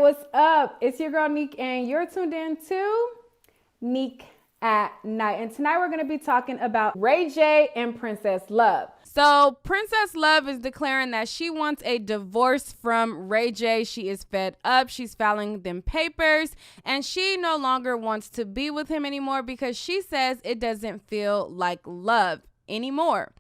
what's up? It's your girl Neek, and you're tuned in to Neek at Night. And tonight we're going to be talking about Ray J and Princess Love. So Princess Love is declaring that she wants a divorce from Ray J. She is fed up. She's filing them papers, and she no longer wants to be with him anymore because she says it doesn't feel like love anymore.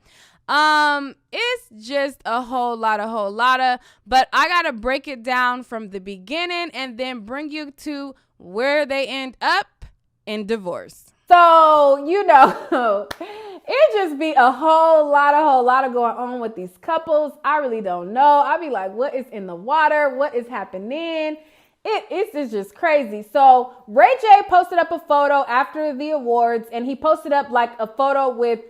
It's just a whole lot of, but I gotta break it down from the beginning and then bring you to where they end up in divorce. So, it just be a whole lot of going on with these couples. I really don't know. I be like, what is in the water? What is happening? It's just crazy. So Ray J posted up a photo after the awards, and he posted up like a photo with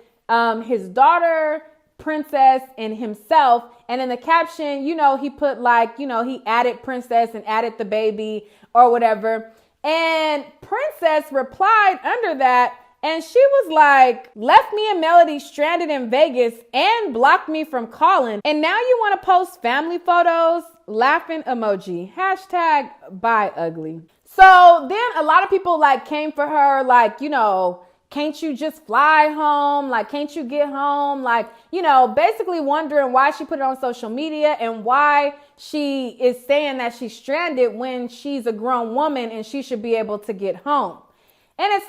his daughter, Princess, and himself. And in the caption, he put he added Princess and added the baby or whatever. And Princess replied under that, and she was like, left me and Melody stranded in Vegas and blocked me from calling. And now you want to post family photos? Laughing emoji. Hashtag buy ugly. So then a lot of people came for her, can't you just fly home? Can't you get home? Basically wondering why she put it on social media and why she is saying that she's stranded when she's a grown woman and she should be able to get home. And it's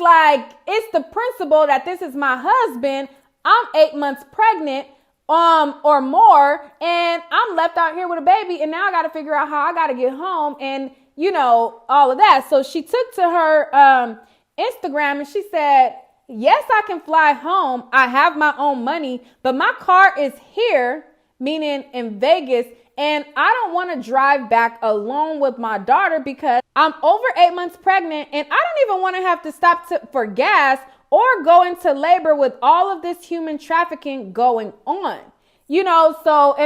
the principle that this is my husband. I'm 8 months pregnant, or more, and I'm left out here with a baby. And now I got to figure out how I got to get home and, all of that. So she took to her Instagram and she said, yes, I can fly home. I have my own money, but my car is here, meaning in Vegas, and I don't want to drive back alone with my daughter because I'm over 8 months pregnant, and I don't even want to have to stop for gas or go into labor with all of this human trafficking going on. And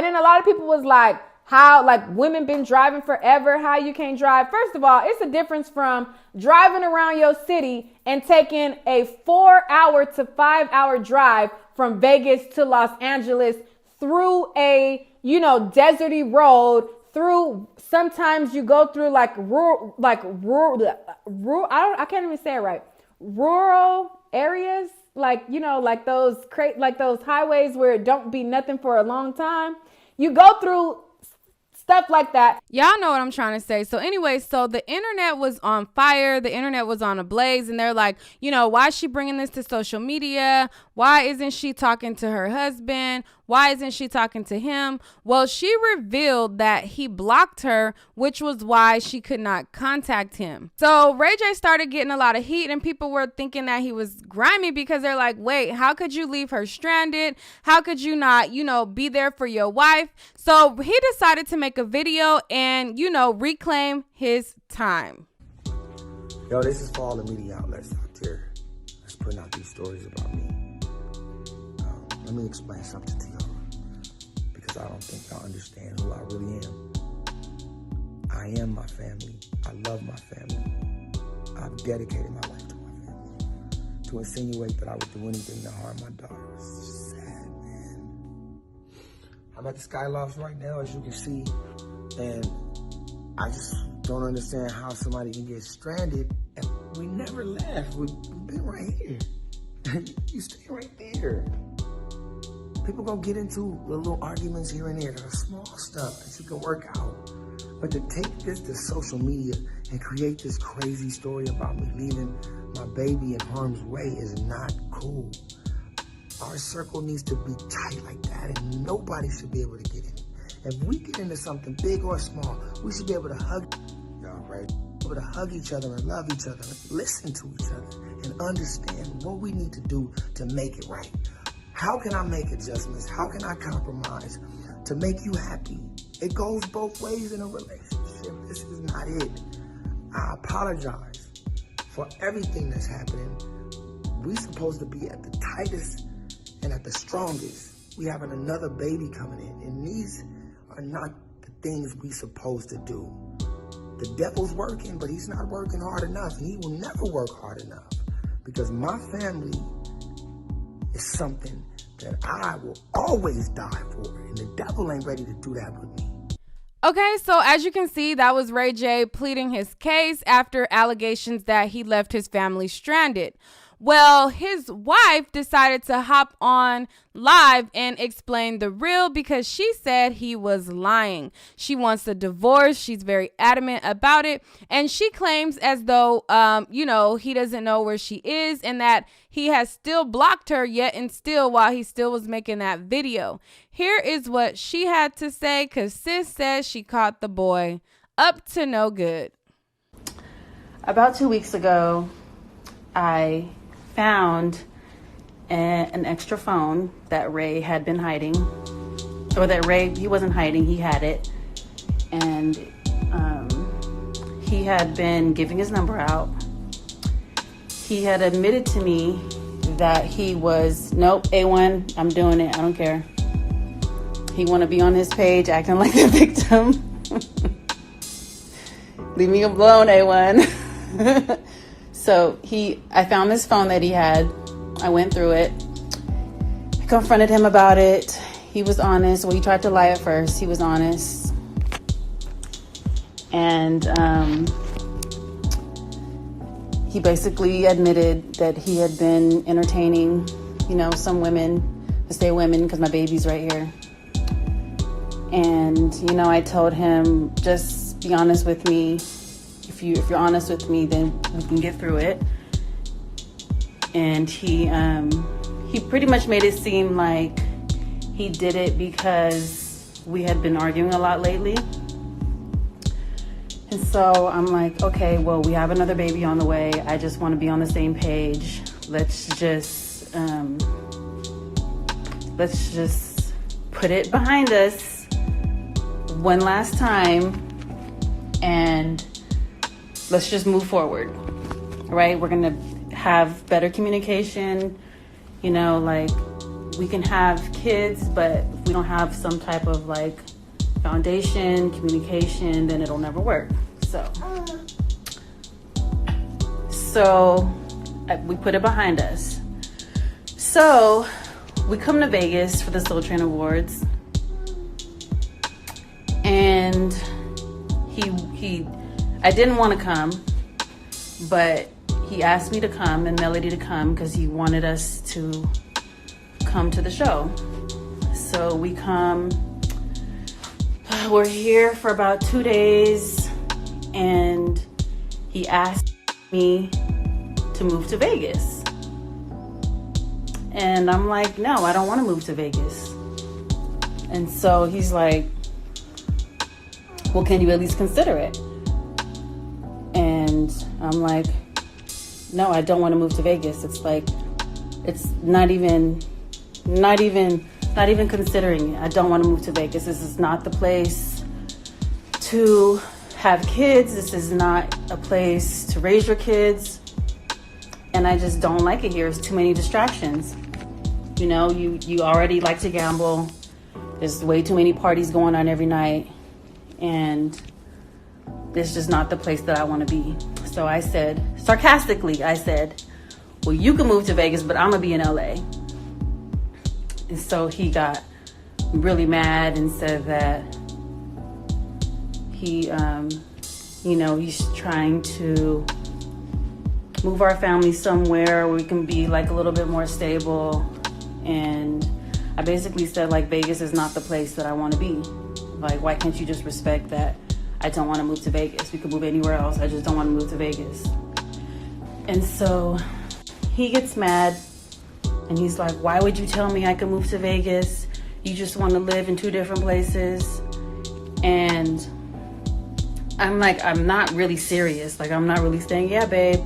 then a lot of people was like, how women been driving forever, how you can't drive. First of all, it's a difference from driving around your city and taking a 4-hour to 5-hour drive from Vegas to Los Angeles through a, deserty road, through, sometimes you go through rural, I can't even say it right. Rural areas, those highways where it don't be nothing for a long time. You go through stuff like that. Y'all know what I'm trying to say. So anyway, so the internet was on fire. The internet was on a blaze. And they're like, why is she bringing this to social media? Why isn't she talking to her husband? Why isn't she talking to him? Well, she revealed that he blocked her, which was why she could not contact him. So Ray J started getting a lot of heat, and people were thinking that he was grimy because they're like, wait, how could you leave her stranded? How could you not, be there for your wife? So he decided to make a video and, reclaim his time. Yo, this is for all the media outlets out there that's putting out these stories about me. Let me explain something to y'all, because I don't think y'all understand who I really am. I am my family. I love my family. I've dedicated my life to my family. To insinuate that I would do anything to harm my daughter is just sad, man. I'm at the Skyloft right now, as you can see, and I just don't understand how somebody can get stranded, and we never left. We've been right here. You stay right there. People gonna get into little arguments here and there that are small stuff that you can work out. But to take this to social media and create this crazy story about me leaving my baby in harm's way is not cool. Our circle needs to be tight like that, and nobody should be able to get in. If we get into something big or small, we should be able to hug y'all, right? Be able to hug each other and love each other, and listen to each other, and understand what we need to do to make it right. How can I make adjustments? How can I compromise to make you happy? It goes both ways in a relationship. This is not it. I apologize for everything that's happening. We're supposed to be at the tightest and at the strongest. We having another baby coming in, and these are not the things we supposed to do. The devil's working, but he's not working hard enough, and he will never work hard enough, because my family is something that I will always die for, and the devil ain't ready to do that with me. Okay, so as you can see, that was Ray J pleading his case after allegations that he left his family stranded. Well, his wife decided to hop on live and explain the real because she said he was lying. She wants a divorce. She's very adamant about it. And she claims as though, he doesn't know where she is and that he has still blocked her yet and still while he still was making that video. Here is what she had to say because sis says she caught the boy up to no good. About 2 weeks ago, I found an extra phone that Ray had been hiding, or that he wasn't hiding, he had it, and he had been giving his number out. He had admitted to me that he was, nope, A1, I'm doing it, I don't care. He want to be on his page acting like the victim. Leave me alone, A1. So I found this phone that he had. I went through it. I confronted him about it. He was honest. Well, he tried to lie at first. He was honest. And he basically admitted that he had been entertaining, some women. I say women because my baby's right here. And, I told him, just be honest with me. If you're honest with me, then we can get through it. And he pretty much made it seem like he did it because we had been arguing a lot lately. And so I'm like, okay, well, we have another baby on the way. I just want to be on the same page. Let's just put it behind us one last time and let's just move forward, right? We're going to have better communication, we can have kids, but if we don't have some type of foundation, communication, then it'll never work. So we put it behind us. So we come to Vegas for the Soul Train Awards, and I didn't want to come, but he asked me to come and Melody to come because he wanted us to come to the show. So we come. We're here for about 2 days, and he asked me to move to Vegas. And I'm like, no, I don't want to move to Vegas. And so he's like, well, can you at least consider it? And I'm like, no, I don't want to move to Vegas. It's not even considering it. I don't want to move to Vegas. This is not the place to have kids. This is not a place to raise your kids. And I just don't like it here. It's too many distractions. You already like to gamble. There's way too many parties going on every night. And it's just not the place that I want to be. So I said, sarcastically, well, you can move to Vegas, but I'm going to be in LA. And so he got really mad and said that he's trying to move our family somewhere where we can be a little bit more stable. And I basically said Vegas is not the place that I want to be. Why can't you just respect that I don't want to move to Vegas? We could move anywhere else. I just don't want to move to Vegas. And so he gets mad. And he's like, why would you tell me I could move to Vegas? You just want to live in two different places. And I'm like, I'm not really serious. I'm not really saying, yeah, babe,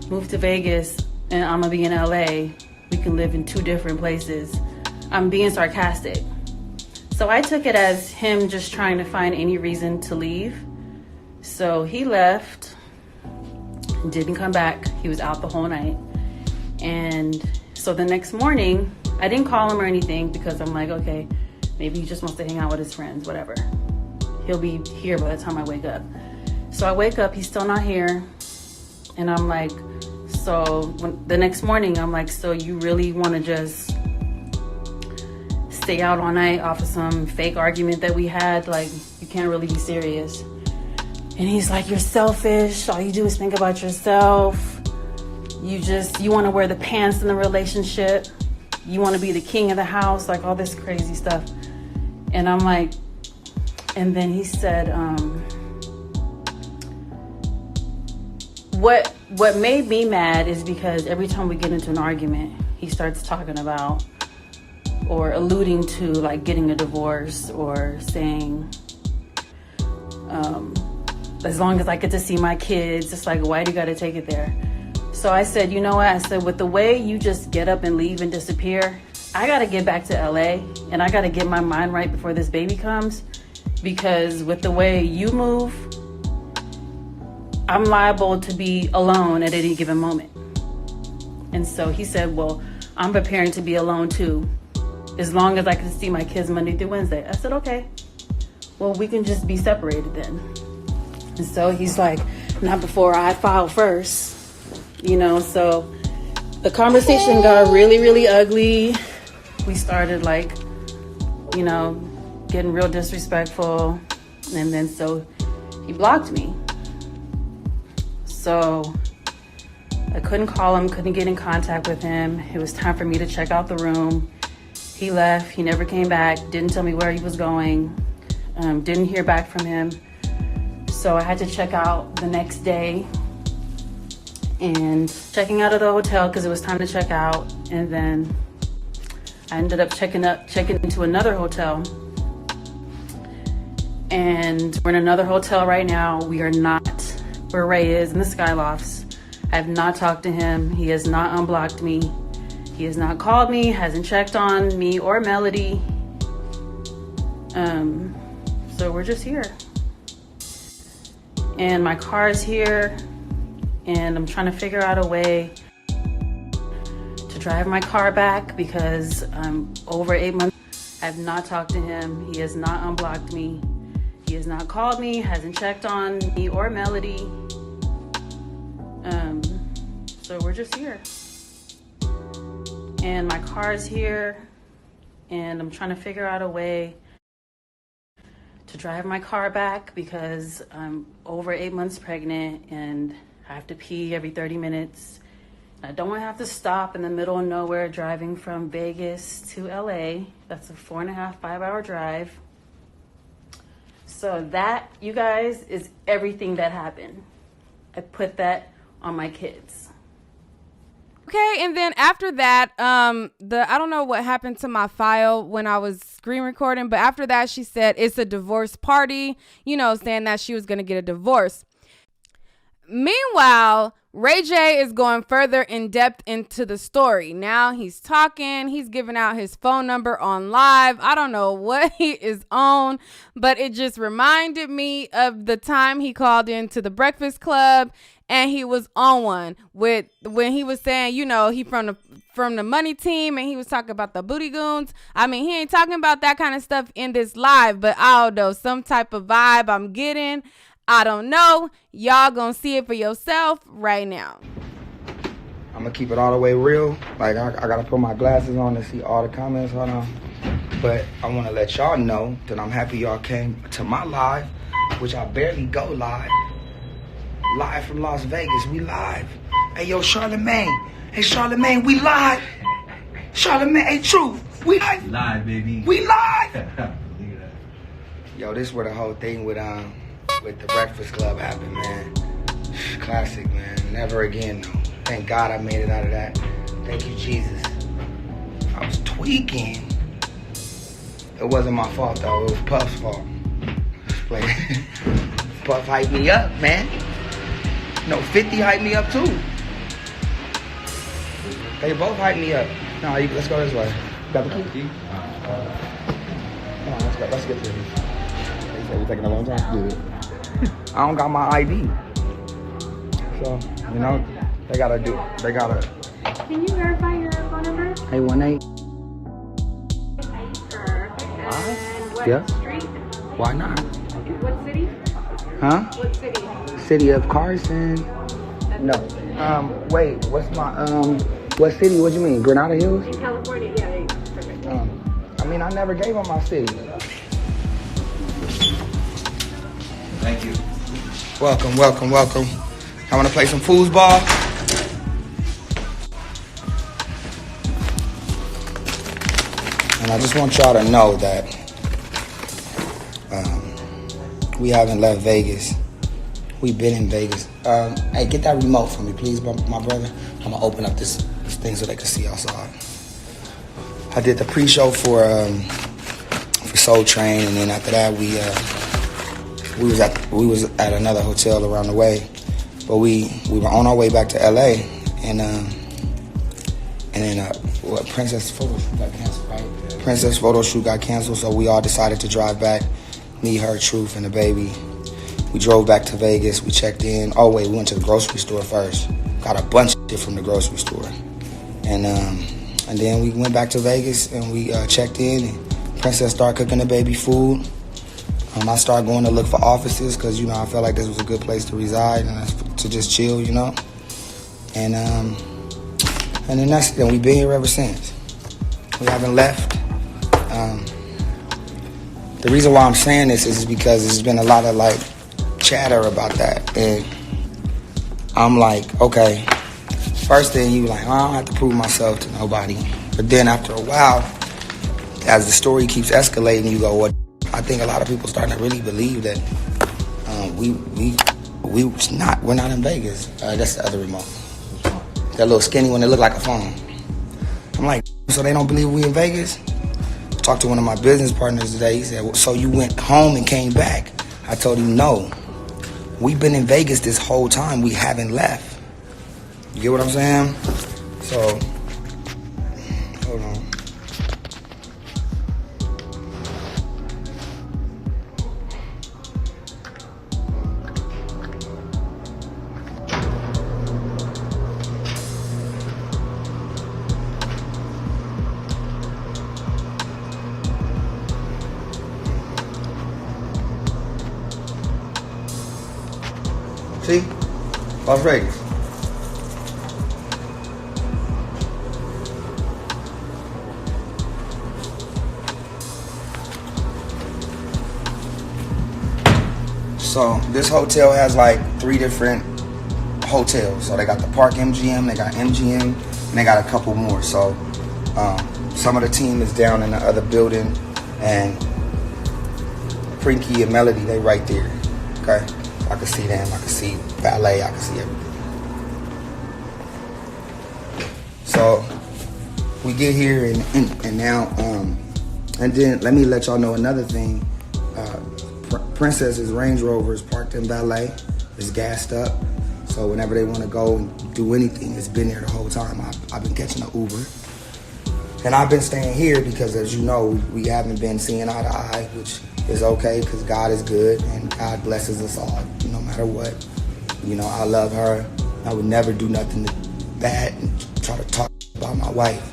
move to Vegas and I'm going to be in LA. We can live in two different places. I'm being sarcastic. So I took it as him just trying to find any reason to leave. So he left, didn't come back. He was out the whole night. And so the next morning, I didn't call him or anything because I'm like, okay, maybe he just wants to hang out with his friends, whatever. He'll be here by the time I wake up. So I wake up, he's still not here. And I'm like, the next morning, I'm like, so you really want to just stay out all night off of some fake argument that we had? can't really be serious. And he's like, you're selfish. All you do is think about yourself. You want to wear the pants in the relationship. You want to be the king of the house, like all this crazy stuff. And I'm like, and then he said, what made me mad is because every time we get into an argument, he starts talking about or alluding to like getting a divorce or saying, as long as I get to see my kids, it's like, why do you got to take it there? So I said, you know what? I said, with the way you just get up and leave and disappear, I got to get back to LA and I got to get my mind right before this baby comes, because with the way you move, I'm liable to be alone at any given moment. And so he said, well, I'm preparing to be alone too, as long as I can see my kids Monday through Wednesday. I said, okay, well, we can just be separated then. And so he's like, not before I file first, you know. So the conversation got really, really ugly. We started like, you know, getting real disrespectful. And then so he blocked me. So I couldn't call him, couldn't get in contact with him. It was time for me to check out the room. He left, he never came back, didn't tell me where he was going, didn't hear back from him. So I had to check out the next day, and checking out of the hotel because it was time to check out. And then I ended up checking into another hotel. And we're in another hotel right now. We are not where Ray is, in the Skylofts. I have not talked to him. He has not unblocked me. He has not called me, hasn't checked on me or Melody. So we're just here. And my car is here, and I'm trying to figure out a way to drive my car back because I'm over 8 months. I have not talked to him. He has not unblocked me. He has not called me, hasn't checked on me or Melody. So we're just here. And my car is here, and I'm trying to figure out a way to drive my car back because I'm over 8 months pregnant and I have to pee every 30 minutes. I don't want to have to stop in the middle of nowhere driving from Vegas to LA. That's a 4.5, 5-hour drive. So that, you guys, is everything that happened. I put that on my kids. Okay, and then after that, I don't know what happened to my file when I was screen recording, but after that, she said it's a divorce party, you know, saying that she was going to get a divorce. Meanwhile, Ray J is going further in depth into the story. Now he's talking, he's giving out his phone number on live. I don't know what he is on, but it just reminded me of the time he called into the Breakfast Club and he was on one with when he was saying, you know, he from the money team and he was talking about the booty goons. I mean, he ain't talking about that kind of stuff in this live, but I don't know, some type of vibe I'm getting. I don't know. Y'all gonna see it for yourself right now. I'm gonna keep it all the way real. Like, I gotta put my glasses on to see all the comments. Hold on. But I wanna let y'all know that I'm happy y'all came to my live, which I barely go live. Live from Las Vegas. We live. Hey, yo, Charlemagne. Hey, Charlemagne, we live. Charlemagne, hey, Truth. We live. Live, baby. We live. Look at that. Yo, this is where the whole thing with the Breakfast Club happened, man. Classic, man. Never again, though. Thank God I made it out of that. Thank you, Jesus. I was tweaking. It wasn't my fault, though. It was Puff's fault. Puff hyped me up, man. No, 50 hyped me up, too. They both hyped me up. No, let's go this way. Got the key? Come on, let's go. Let's get to this. They said we're taking a long time to do it. I don't got my ID. So, you know, they gotta. Can you verify your phone number? 818. Perfect. And what Yeah. street? Why not? What city? Huh? What city? City of Carson. No. Wait, what's my, what city? What you mean? Granada Hills? In California, yeah, perfect. I mean, I never gave them my city. Thank you. Welcome, welcome, welcome. I want to play some foosball. And I just want y'all to know that we haven't left Vegas. We've been in Vegas. Hey, get that remote for me, please, my brother. I'm gonna open up this thing so they can see outside. I did the pre-show for Soul Train, and then after that we was at another hotel around the way, but we were on our way back to LA, and then Princess photo shoot got canceled, right? Yeah. Princess photo shoot got canceled, so we all decided to drive back. Me, her, Truth, and the baby. We drove back to Vegas. We checked in. Oh wait, we went to the grocery store first. Got a bunch of shit from the grocery store, and then we went back to Vegas and we checked in. And Princess started cooking the baby food. I started going to look for offices because I felt like this was a good place to reside and to just chill, And then we've been here ever since. We haven't left. The reason why I'm saying this is because there's been a lot of chatter about that, and I'm like, okay. First thing you I don't have to prove myself to nobody, but then after a while, as the story keeps escalating, you go, well, I think a lot of people starting to really believe that we're not in Vegas. That's the other remote. That little skinny one that look like a phone. I'm like, so they don't believe we in Vegas? Talked to one of my business partners today. He said, well, so you went home and came back? I told him, no. We've been in Vegas this whole time. We haven't left. You get what I'm saying? So, hold on. See? Las Vegas. So this hotel has 3 different hotels. So they got the Park MGM, they got MGM, and they got a couple more. So some of the team is down in the other building, and Prinky and Melody, they right there. Okay? I can see them, I can see ballet, I can see everything. So we get here and now, and then let me let y'all know another thing. Princess's Range Rover is parked in valet. It's gassed up. So whenever they want to go and do anything, it's been there the whole time. I've been catching an Uber. And I've been staying here because, as you know, we haven't been seeing eye to eye, which is okay because God is good and God blesses us all, no matter what. I love her. I would never do nothing bad and try to talk about my wife,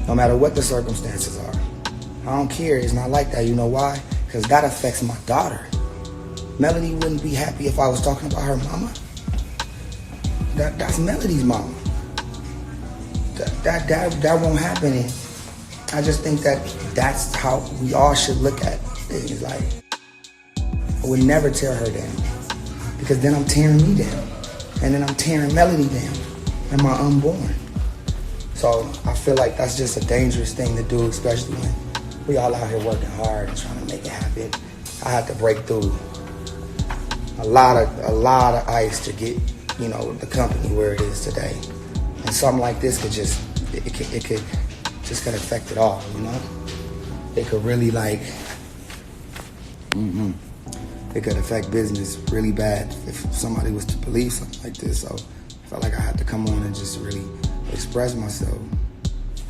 no matter what the circumstances are. I don't care. It's not like that. You know why? Because that affects my daughter. Melody wouldn't be happy if I was talking about her mama. That's Melody's mama. That won't happen. And I just think that's how we all should look at things. I would never tear her down, because then I'm tearing me down, and then I'm tearing Melody down and my unborn. So I feel like that's just a dangerous thing to do, especially when we all out here working hard and trying to make it happen. I had to break through a lot of ice to get, the company where it is today. And something like this could just affect it all, It could really it could affect business really bad if somebody was to believe something like this. So I felt like I had to come on and just really express myself.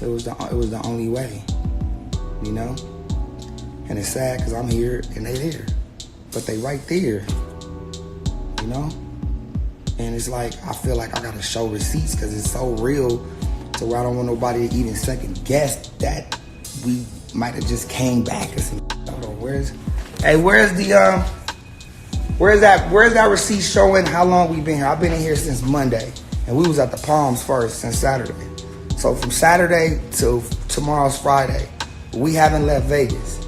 It was the only way, And it's sad because I'm here and they there, but they right there, And it's I feel like I gotta show receipts because it's so real to where I don't want nobody to even second guess that we might have just came back or something. I don't know, where's that receipt showing how long we've been here? I've been in here since Monday, and we was at the Palms first since Saturday. So from Saturday to tomorrow's Friday, we haven't left Vegas.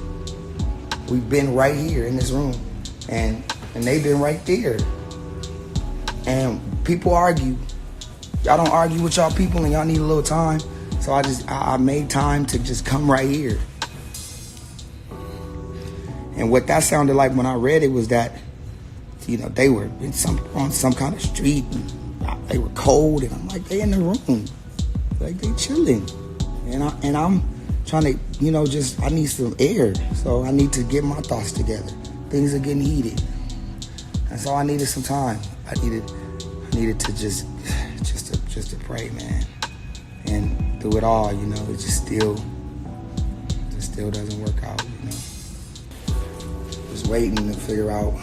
We've been right here in this room, and and they've been right there. And people argue. Y'all don't argue with y'all people, and y'all need a little time. So I made time to just come right here. And what that sounded like when I read it was that, you know, they were on some kind of street, and they were cold, and I'm like, they in the room, like they chilling, and I'm trying to, you know, just, I need some air, so I need to get my thoughts together. Things are getting heated, and so I needed some time. I needed to just to pray, man, and through it all, you know, it just still doesn't work out, you know. Just waiting to figure out,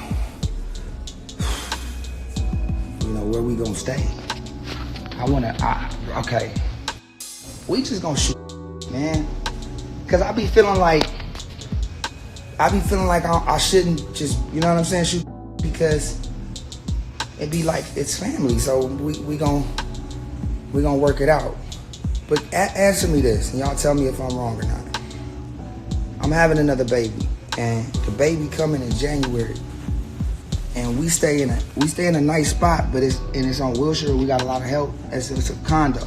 you know, where we gonna stay. Okay, we just gonna shoot, man, cause I be feeling like I shouldn't just, you know what I'm saying, shoot, because it be like it's family, so we gonna work it out. But answer me this, and y'all tell me if I'm wrong or not. I'm having another baby, and the baby coming in January, and we stay in a nice spot, but it's on Wilshire. We got a lot of help. It's a condo.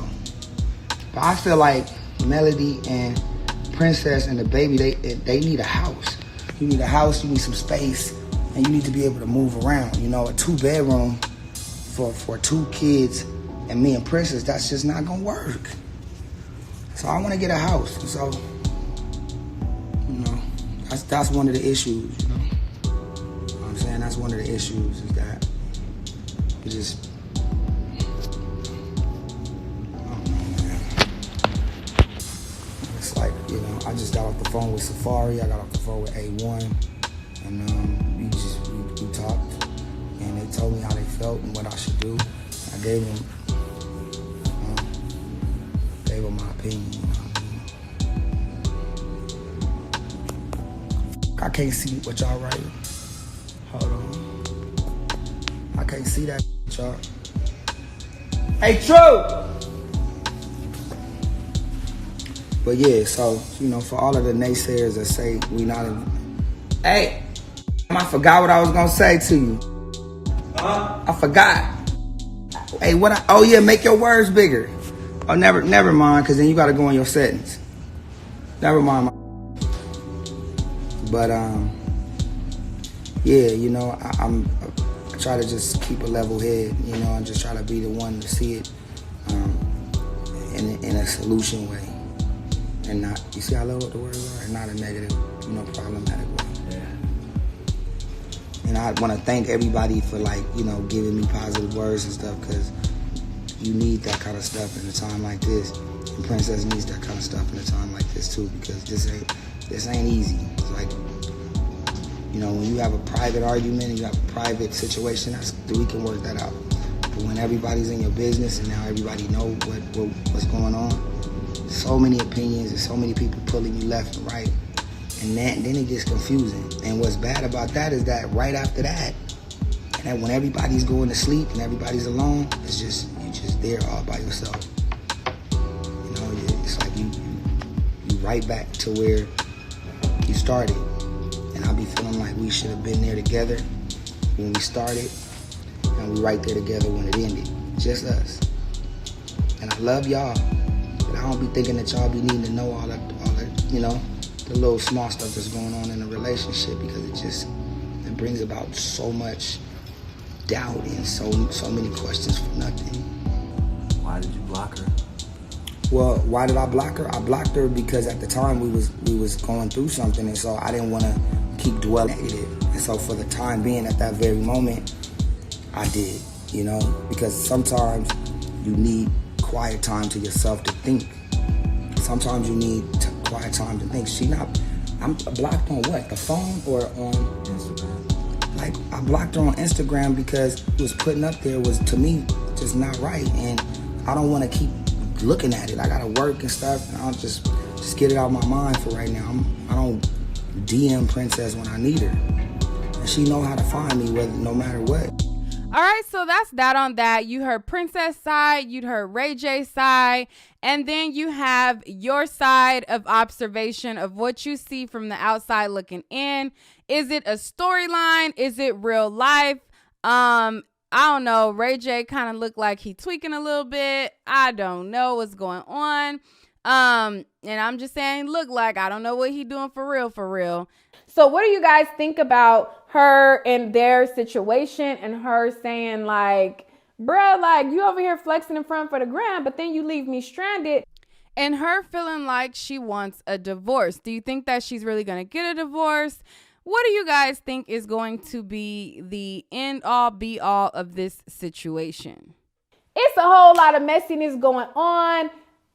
But I feel like Melody and Princess and the baby, they need a house. You need a house. You need some space, and you need to be able to move around. You know, a 2-bedroom for 2 kids and me and Princess, that's just not gonna work. So I want to get a house. So, you know, that's one of the issues, you know. You know what I'm saying? That's one of the issues, is that we just, I don't know, man. It's like, you know, I just got off the phone with Safari, I got off the phone with A1, and we talked, and they told me how they felt and what I should do. I gave them my opinion, you know what I mean? I can't see what y'all writing. Hold on. I can't see that, y'all. Hey, True! But yeah, so, you know, for all of the naysayers that say we not in... Hey! I forgot what I was gonna say to you. I forgot. Hey, oh yeah, make your words bigger. Oh, never mind, because then you got to go in your settings. Never mind. But, yeah, you know, I try to just keep a level head, you know, and just try to be the one to see it in a solution way. And not, you see how low the words are? And not a negative, you know, problematic way. Yeah. And I want to thank everybody for, like, you know, giving me positive words and stuff, because you need that kind of stuff in a time like this. And Princess needs that kind of stuff in a time like this too, because this ain't easy. It's like, you know, when you have a private argument and you have a private situation, we can work that out. But when everybody's in your business and now everybody know what's going on, so many opinions and so many people pulling you left and right, and then it gets confusing. And what's bad about that is that right after that, and then when everybody's going to sleep and everybody's alone, it's just, you're just there all by yourself. You know, it's like you right back to where you started. And I be feeling like we should have been there together when we started, and we right there together when it ended. Just us. And I love y'all, but I don't be thinking that y'all be needing to know all that, you know, the little small stuff that's going on in a relationship, because it brings about so much doubt and so many questions for nothing. Why did you block her? Well, why did I block her? I blocked her because at the time we was going through something, and so I didn't want to keep dwelling negative. And so for the time being, at that very moment, I did, you know, because sometimes you need quiet time to yourself to think. Sometimes you need quiet time to think. I'm blocked on what? The phone or on Instagram? Like, I blocked her on Instagram because what was putting up there was, to me, just not right. And I don't want to keep looking at it. I got to work and stuff, and I'll just get it out of my mind for right now. I don't DM Princess when I need her. And she know how to find me, no matter what. All right, so that's that on that. You heard Princess side, you heard Ray J side, and then you have your side of observation of what you see from the outside looking in. Is it a storyline? Is it real life? I don't know. Ray J kind of looked like he tweaking a little bit. I don't know what's going on. And I'm just saying, look like, I don't know what he doing for real, for real. So what do you guys think about her and their situation and her saying like, bruh, like you over here flexing in front for the gram, but then you leave me stranded, and her feeling like she wants a divorce? Do you think that she's really going to get a divorce? What do you guys think is going to be the end all be all of this situation? It's a whole lot of messiness going on.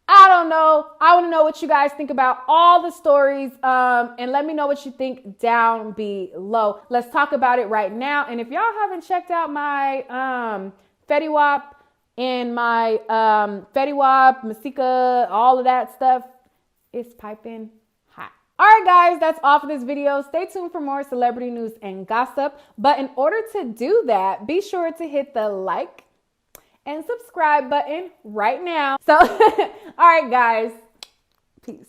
I don't know. I want to know what you guys think about all the stories. And let me know what you think down below. Let's talk about it right now. And if y'all haven't checked out my Fetty Wap and my Fetty Wap, Masika, all of that stuff, it's piping hot. All right, guys, that's all for this video. Stay tuned for more celebrity news and gossip. But in order to do that, be sure to hit the like and subscribe button right now. So, all right, guys, peace.